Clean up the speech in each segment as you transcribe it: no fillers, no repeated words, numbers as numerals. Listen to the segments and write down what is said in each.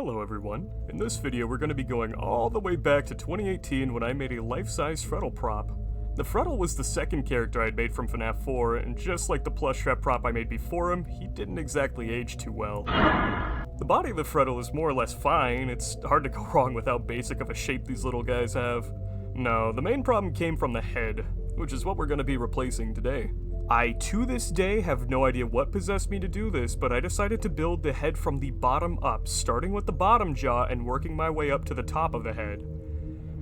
Hello everyone. In this video we're going to be going all the way back to 2018 when I made a life-size Freddle prop. The Freddle was the second character I'd made from FNAF 4, and just like the plush trap prop I made before him, he didn't exactly age too well. The body of the Freddle is more or less fine. It's hard to go wrong with how basic of a shape these little guys have. No, the main problem came from the head, which is what we're going to be replacing today. I, to this day, have no idea what possessed me to do this, but I decided to build the head from the bottom up, starting with the bottom jaw and working my way up to the top of the head.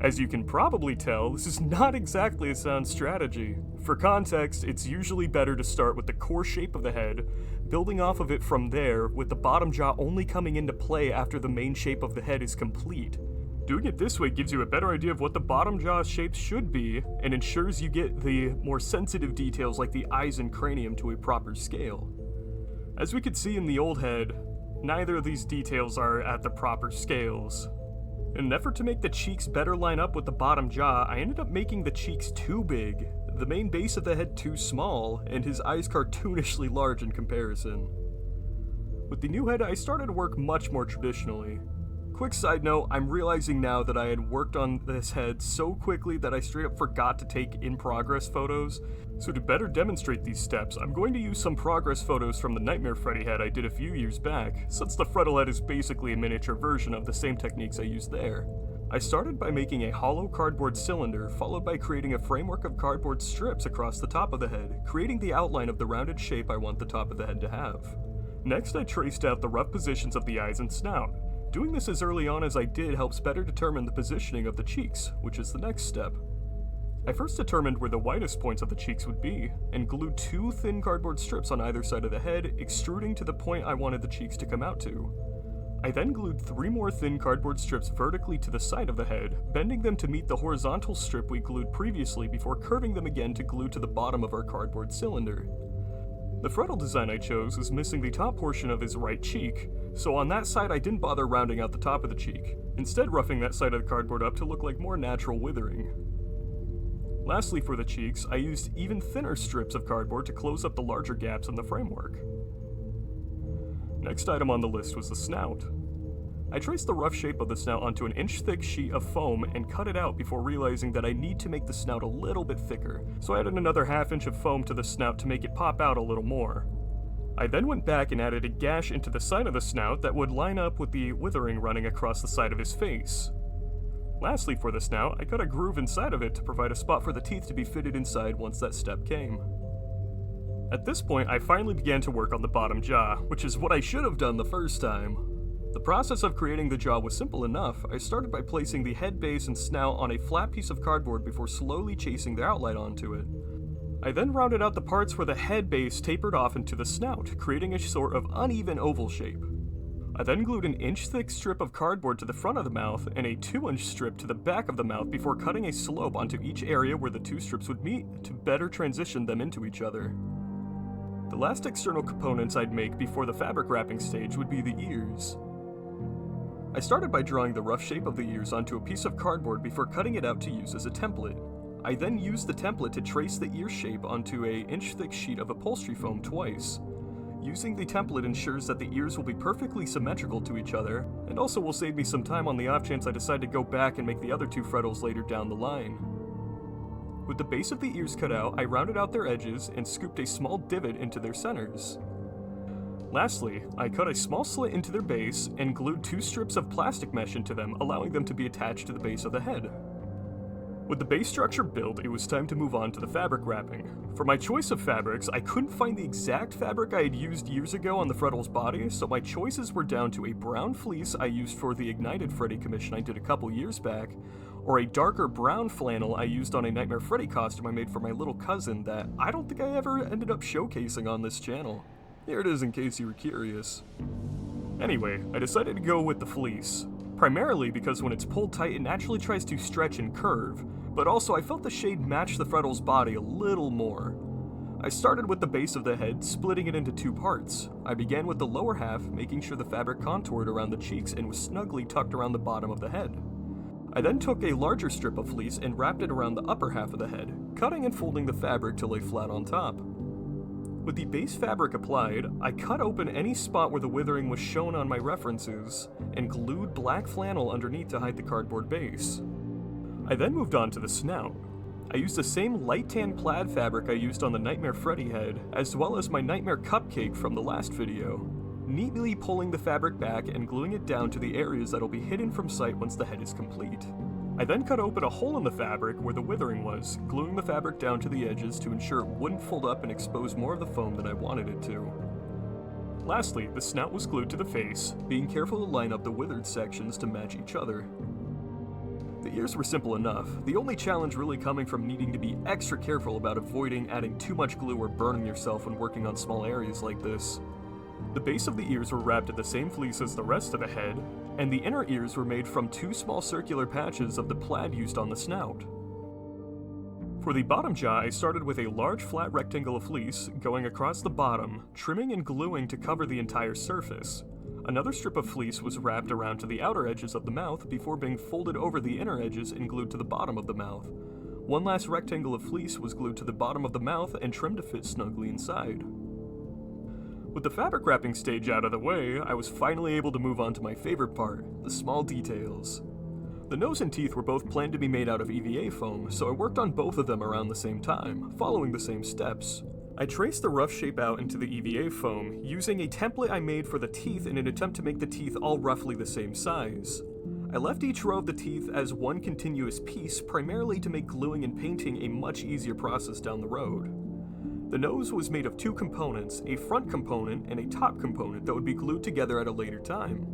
As you can probably tell, this is not exactly a sound strategy. For context, it's usually better to start with the core shape of the head, building off of it from there, with the bottom jaw only coming into play after the main shape of the head is complete. Doing it this way gives you a better idea of what the bottom jaw shape should be, and ensures you get the more sensitive details like the eyes and cranium to a proper scale. As we could see in the old head, neither of these details are at the proper scales. In an effort to make the cheeks better line up with the bottom jaw, I ended up making the cheeks too big, the main base of the head too small, and his eyes cartoonishly large in comparison. With the new head, I started to work much more traditionally. Quick side note, I'm realizing now that I had worked on this head so quickly that I straight up forgot to take in-progress photos. So to better demonstrate these steps, I'm going to use some progress photos from the Nightmare Freddy head I did a few years back, since the Freddle head is basically a miniature version of the same techniques I used there. I started by making a hollow cardboard cylinder, followed by creating a framework of cardboard strips across the top of the head, creating the outline of the rounded shape I want the top of the head to have. Next, I traced out the rough positions of the eyes and snout. Doing this as early on as I did helps better determine the positioning of the cheeks, which is the next step. I first determined where the widest points of the cheeks would be, and glued two thin cardboard strips on either side of the head, extruding to the point I wanted the cheeks to come out to. I then glued three more thin cardboard strips vertically to the side of the head, bending them to meet the horizontal strip we glued previously before curving them again to glue to the bottom of our cardboard cylinder. The Freddle design I chose is missing the top portion of his right cheek, so on that side I didn't bother rounding out the top of the cheek, instead roughing that side of the cardboard up to look like more natural withering. Lastly, for the cheeks, I used even thinner strips of cardboard to close up the larger gaps in the framework. Next item on the list was the snout. I traced the rough shape of the snout onto an inch-thick sheet of foam and cut it out before realizing that I need to make the snout a little bit thicker, so I added another half-inch of foam to the snout to make it pop out a little more. I then went back and added a gash into the side of the snout that would line up with the withering running across the side of his face. Lastly, for the snout, I cut a groove inside of it to provide a spot for the teeth to be fitted inside once that step came. At this point, I finally began to work on the bottom jaw, which is what I should have done the first time. The process of creating the jaw was simple enough. I started by placing the head base and snout on a flat piece of cardboard before slowly chasing the outline onto it. I then rounded out the parts where the head base tapered off into the snout, creating a sort of uneven oval shape. I then glued an inch-thick strip of cardboard to the front of the mouth and a 2-inch strip to the back of the mouth before cutting a slope onto each area where the two strips would meet to better transition them into each other. The last external components I'd make before the fabric wrapping stage would be the ears. I started by drawing the rough shape of the ears onto a piece of cardboard before cutting it out to use as a template. I then used the template to trace the ear shape onto an inch-thick sheet of upholstery foam twice. Using the template ensures that the ears will be perfectly symmetrical to each other, and also will save me some time on the off chance I decide to go back and make the other two Freddles later down the line. With the base of the ears cut out, I rounded out their edges and scooped a small divot into their centers. Lastly, I cut a small slit into their base and glued two strips of plastic mesh into them, allowing them to be attached to the base of the head. With the base structure built, it was time to move on to the fabric wrapping. For my choice of fabrics, I couldn't find the exact fabric I had used years ago on the Freddle's body, so my choices were down to a brown fleece I used for the Ignited Freddy commission I did a couple years back, or a darker brown flannel I used on a Nightmare Freddy costume I made for my little cousin that I don't think I ever ended up showcasing on this channel. Here it is in case you were curious. Anyway, I decided to go with the fleece, primarily because when it's pulled tight it naturally tries to stretch and curve, but also I felt the shade matched the Freddle's body a little more. I started with the base of the head, splitting it into two parts. I began with the lower half, making sure the fabric contoured around the cheeks and was snugly tucked around the bottom of the head. I then took a larger strip of fleece and wrapped it around the upper half of the head, cutting and folding the fabric to lay flat on top. With the base fabric applied, I cut open any spot where the withering was shown on my references, and glued black flannel underneath to hide the cardboard base. I then moved on to the snout. I used the same light tan plaid fabric I used on the Nightmare Freddy head, as well as my Nightmare Cupcake from the last video, neatly pulling the fabric back and gluing it down to the areas that'll be hidden from sight once the head is complete. I then cut open a hole in the fabric where the withering was, gluing the fabric down to the edges to ensure it wouldn't fold up and expose more of the foam than I wanted it to. Lastly, the snout was glued to the face, being careful to line up the withered sections to match each other. The ears were simple enough, the only challenge really coming from needing to be extra careful about avoiding adding too much glue or burning yourself when working on small areas like this. The base of the ears were wrapped in the same fleece as the rest of the head, and the inner ears were made from 2 small circular patches of the plaid used on the snout. For the bottom jaw, I started with a large flat rectangle of fleece going across the bottom, trimming and gluing to cover the entire surface. Another strip of fleece was wrapped around to the outer edges of the mouth before being folded over the inner edges and glued to the bottom of the mouth. One last rectangle of fleece was glued to the bottom of the mouth and trimmed to fit snugly inside. With the fabric wrapping stage out of the way, I was finally able to move on to my favorite part, the small details. The nose and teeth were both planned to be made out of EVA foam, so I worked on both of them around the same time, following the same steps. I traced the rough shape out into the EVA foam, using a template I made for the teeth in an attempt to make the teeth all roughly the same size. I left each row of the teeth as one continuous piece, primarily to make gluing and painting a much easier process down the road. The nose was made of 2 components, a front component and a top component that would be glued together at a later time.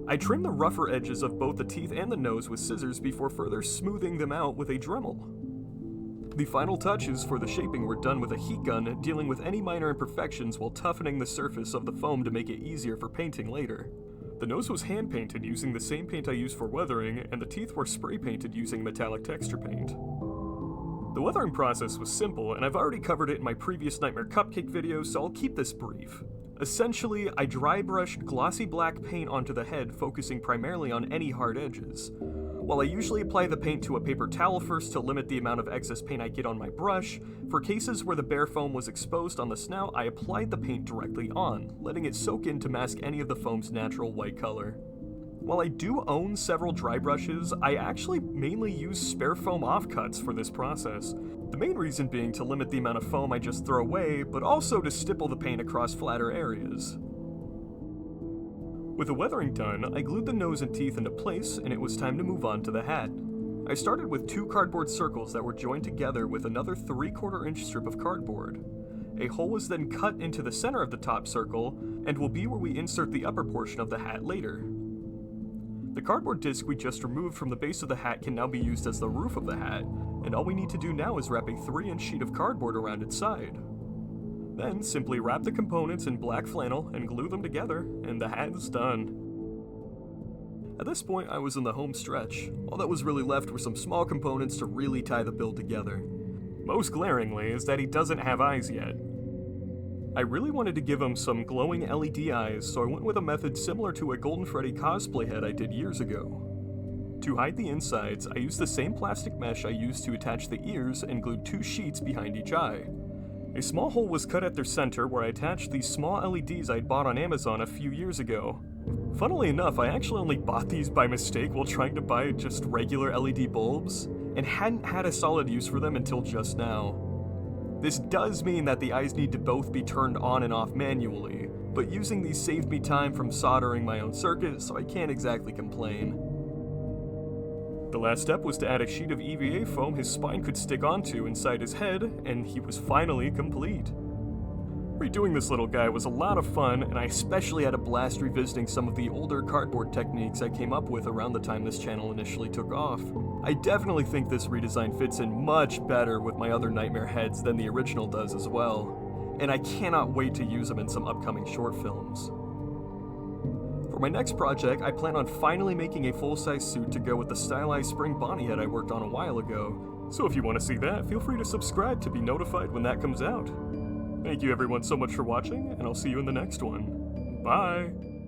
I trimmed the rougher edges of both the teeth and the nose with scissors before further smoothing them out with a Dremel. The final touches for the shaping were done with a heat gun, dealing with any minor imperfections while toughening the surface of the foam to make it easier for painting later. The nose was hand painted using the same paint I used for weathering, and the teeth were spray painted using metallic texture paint. The weathering process was simple, and I've already covered it in my previous Nightmare Cupcake video, so I'll keep this brief. Essentially, I dry brushed glossy black paint onto the head, focusing primarily on any hard edges. While I usually apply the paint to a paper towel first to limit the amount of excess paint I get on my brush, for cases where the bare foam was exposed on the snout, I applied the paint directly on, letting it soak in to mask any of the foam's natural white color. While I do own several dry brushes, I actually mainly use spare foam offcuts for this process. The main reason being to limit the amount of foam I just throw away, but also to stipple the paint across flatter areas. With the weathering done, I glued the nose and teeth into place, and it was time to move on to the hat. I started with 2 cardboard circles that were joined together with another 3/4 inch strip of cardboard. A hole was then cut into the center of the top circle, and will be where we insert the upper portion of the hat later. The cardboard disc we just removed from the base of the hat can now be used as the roof of the hat, and all we need to do now is wrap a 3-inch sheet of cardboard around its side. Then simply wrap the components in black flannel and glue them together, and the hat is done. At this point, I was in the home stretch. All that was really left were some small components to really tie the build together. Most glaringly is that he doesn't have eyes yet. I really wanted to give him some glowing LED eyes, so I went with a method similar to a Golden Freddy cosplay head I did years ago. To hide the insides, I used the same plastic mesh I used to attach the ears and glued 2 sheets behind each eye. A small hole was cut at their center where I attached these small LEDs I'd bought on Amazon a few years ago. Funnily enough, I actually only bought these by mistake while trying to buy just regular LED bulbs, and hadn't had a solid use for them until just now. This does mean that the eyes need to both be turned on and off manually, but using these saved me time from soldering my own circuit, so I can't exactly complain. The last step was to add a sheet of EVA foam his spine could stick onto inside his head, and he was finally complete. Redoing this little guy was a lot of fun, and I especially had a blast revisiting some of the older cardboard techniques I came up with around the time this channel initially took off. I definitely think this redesign fits in much better with my other Nightmare heads than the original does as well, and I cannot wait to use them in some upcoming short films. For my next project, I plan on finally making a full-size suit to go with the stylized spring Bonnie head I worked on a while ago, so if you want to see that, feel free to subscribe to be notified when that comes out. Thank you everyone so much for watching, and I'll see you in the next one. Bye!